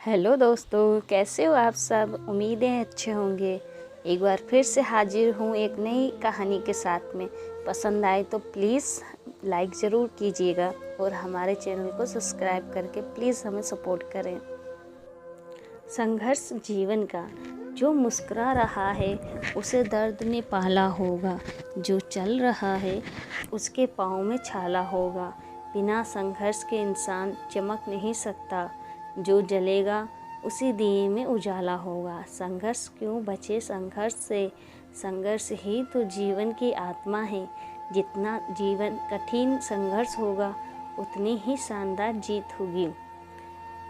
Hello दोस्तों, कैसे हो आप सब। उम्मीदें अच्छे होंगे। एक बार फिर से हाजिर हूँ एक नई कहानी के साथ में। पसंद आए तो प्लीज़ लाइक ज़रूर कीजिएगा और हमारे चैनल को सब्सक्राइब करके प्लीज़ हमें सपोर्ट करें। संघर्ष जीवन का, जो मुस्कुरा रहा है उसे दर्द ने पाला होगा, जो चल रहा है उसके पाँव में छाला होगा। बिना संघर्ष के इंसान चमक नहीं सकता, जो जलेगा उसी दिए में उजाला होगा। संघर्ष क्यों बचे संघर्ष से, संघर्ष ही तो जीवन की आत्मा है। जितना जीवन कठिन संघर्ष होगा उतनी ही शानदार जीत होगी।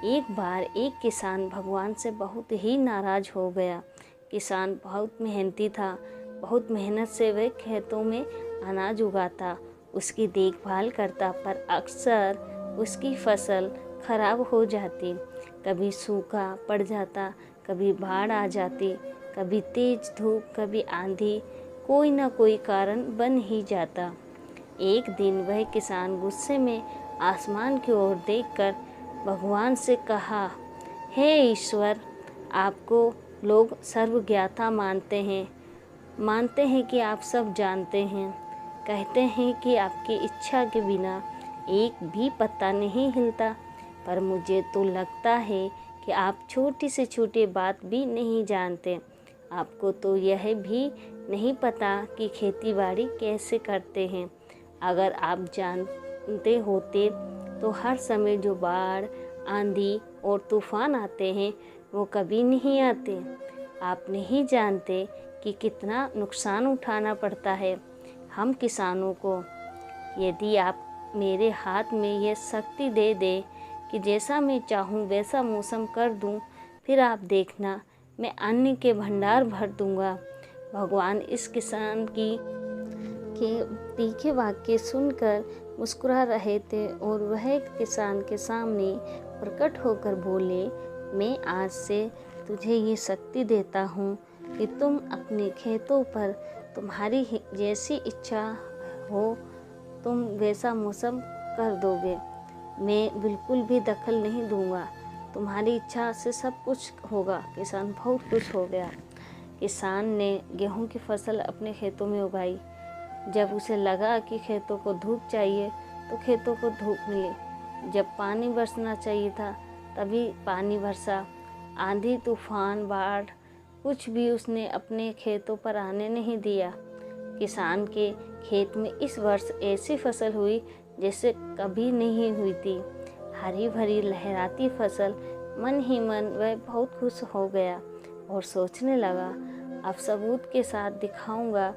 एक बार एक किसान भगवान से बहुत ही नाराज़ हो गया। किसान बहुत मेहनती था, बहुत मेहनत से वह खेतों में अनाज उगाता, उसकी देखभाल करता, पर अक्सर उसकी फसल खराब हो जाती। कभी सूखा पड़ जाता, कभी बाढ़ आ जाती, कभी तेज धूप, कभी आंधी, कोई ना कोई कारण बन ही जाता। एक दिन वह किसान गुस्से में आसमान की ओर देखकर भगवान से कहा, हे ईश्वर, आपको लोग सर्वज्ञाता मानते हैं कि आप सब जानते हैं। कहते हैं कि आपकी इच्छा के बिना एक भी पत्ता नहीं हिलता, पर मुझे तो लगता है कि आप छोटी से छोटी बात भी नहीं जानते। आपको तो यह भी नहीं पता कि खेतीबाड़ी कैसे करते हैं। अगर आप जानते होते तो हर समय जो बाढ़, आंधी और तूफान आते हैं वो कभी नहीं आते। आप नहीं जानते कि कितना नुकसान उठाना पड़ता है हम किसानों को। यदि आप मेरे हाथ में यह शक्ति दे दे कि जैसा मैं चाहूँ वैसा मौसम कर दूँ, फिर आप देखना मैं अन्न के भंडार भर दूँगा। भगवान इस किसान के तीखे वाक्य सुनकर मुस्कुरा रहे थे और वह किसान के सामने प्रकट होकर बोले, मैं आज से तुझे ये शक्ति देता हूँ कि तुम अपने खेतों पर तुम्हारी जैसी इच्छा हो तुम वैसा मौसम कर दोगे। मैं बिल्कुल भी दखल नहीं दूंगा, तुम्हारी इच्छा से सब कुछ होगा। किसान बहुत खुश हो गया। किसान ने गेहूं की फसल अपने खेतों में उगाई। जब उसे लगा कि खेतों को धूप चाहिए तो खेतों को धूप मिली। जब पानी बरसना चाहिए था तभी पानी बरसा। आंधी, तूफान, बाढ़ कुछ भी उसने अपने खेतों पर आने नहीं दिया। किसान के खेत में इस वर्ष ऐसी फसल हुई जैसे कभी नहीं हुई थी। हरी भरी लहराती फसल। मन ही मन वह बहुत खुश हो गया और सोचने लगा, अब सबूत के साथ दिखाऊंगा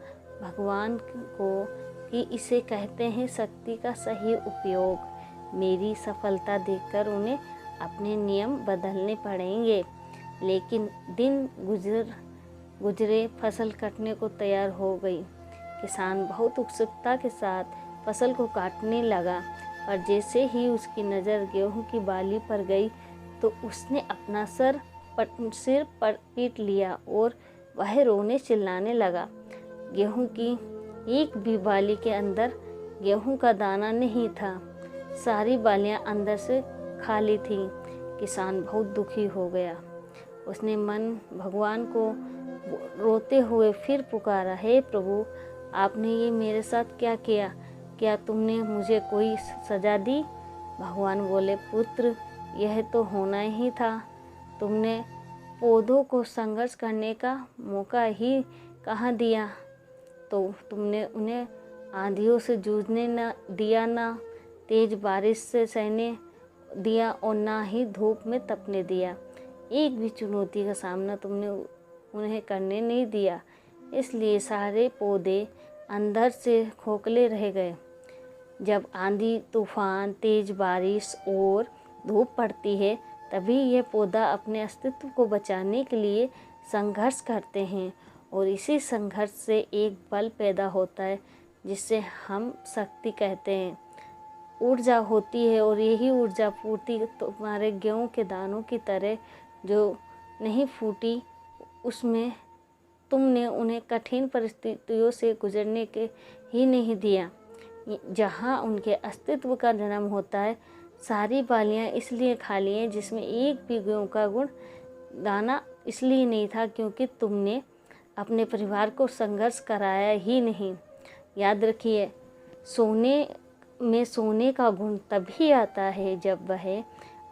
भगवान को कि इसे कहते हैं शक्ति का सही उपयोग। मेरी सफलता देखकर उन्हें अपने नियम बदलने पड़ेंगे। लेकिन दिन गुजरे फसल कटने को तैयार हो गई। किसान बहुत उत्सुकता के साथ फसल को काटने लगा, पर जैसे ही उसकी नज़र गेहूं की बाली पर गई तो उसने अपना सिर पर पीट लिया और वह रोने चिल्लाने लगा। गेहूं की एक भी बाली के अंदर गेहूं का दाना नहीं था। सारी बालियां अंदर से खाली थीं। किसान बहुत दुखी हो गया। उसने मन भगवान को रोते हुए फिर पुकारा, हे प्रभु, आपने ये मेरे साथ क्या किया? क्या तुमने मुझे कोई सज़ा दी? भगवान बोले, पुत्र, यह तो होना ही था। तुमने पौधों को संघर्ष करने का मौका ही कहाँ दिया? तो तुमने उन्हें आंधियों से जूझने न दिया, ना तेज बारिश से सहने दिया और ना ही धूप में तपने दिया। एक भी चुनौती का सामना तुमने उन्हें करने नहीं दिया। इसलिए सारे पौधे अंदर से खोखले रह गए। जब आंधी, तूफान, तेज बारिश और धूप पड़ती है तभी यह पौधा अपने अस्तित्व को बचाने के लिए संघर्ष करते हैं, और इसी संघर्ष से एक बल पैदा होता है जिसे हम शक्ति कहते हैं। ऊर्जा होती है और यही ऊर्जा पूर्ति तुम्हारे गेहूं के दानों की तरह जो नहीं फूटी, उसमें तुमने उन्हें कठिन परिस्थितियों से गुजरने के ही नहीं दिया। जहाँ उनके अस्तित्व का जन्म होता है सारी बालियाँ इसलिए खाली हैं जिसमें एक भी गेहूँ का गुण दाना इसलिए नहीं था क्योंकि तुमने अपने परिवार को संघर्ष कराया ही नहीं। याद रखिए, सोने का गुण तभी आता है जब वह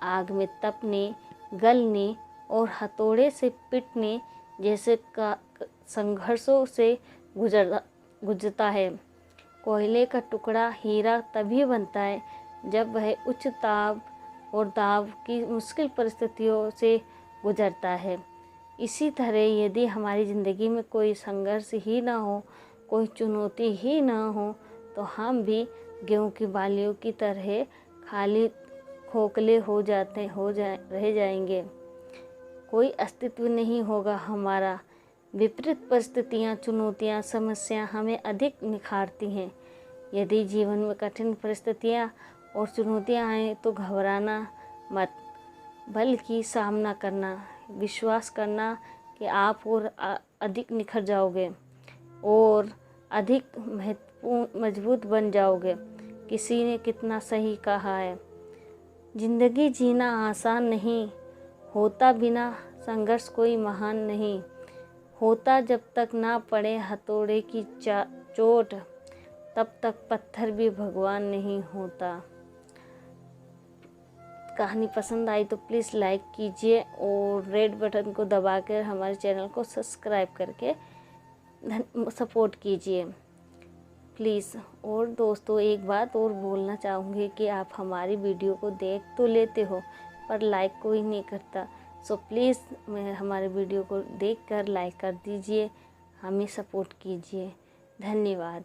आग में तपने, गलने और हथौड़े से पिटने जैसे संघर्षों से गुजरता है। कोयले का टुकड़ा हीरा तभी बनता है जब वह उच्च ताप और दाब की मुश्किल परिस्थितियों से गुजरता है। इसी तरह यदि हमारी ज़िंदगी में कोई संघर्ष ही ना हो, कोई चुनौती ही ना हो, तो हम भी गेहूं की बालियों की तरह खाली खोखले रह जाएंगे। कोई अस्तित्व नहीं होगा हमारा। विपरीत परिस्थितियाँ, चुनौतियाँ, समस्या हमें अधिक निखारती हैं। यदि जीवन में कठिन परिस्थितियाँ और चुनौतियाँ आएँ तो घबराना मत, बल्कि सामना करना, विश्वास करना कि आप और अधिक निखर जाओगे और अधिक मजबूत बन जाओगे। किसी ने कितना सही कहा है, जिंदगी जीना आसान नहीं होता, बिना संघर्ष कोई महान नहीं होता। जब तक ना पड़े हथौड़े की चोट, तब तक पत्थर भी भगवान नहीं होता। कहानी पसंद आई तो प्लीज़ लाइक कीजिए और रेड बटन को दबाकर हमारे चैनल को सब्सक्राइब करके सपोर्ट कीजिए प्लीज़। और दोस्तों, एक बात और बोलना चाहूँगी कि आप हमारी वीडियो को देख तो लेते हो पर लाइक कोई नहीं करता। सो प्लीज़ हमारे वीडियो को देखकर लाइक कर दीजिए, हमें सपोर्ट कीजिए। धन्यवाद।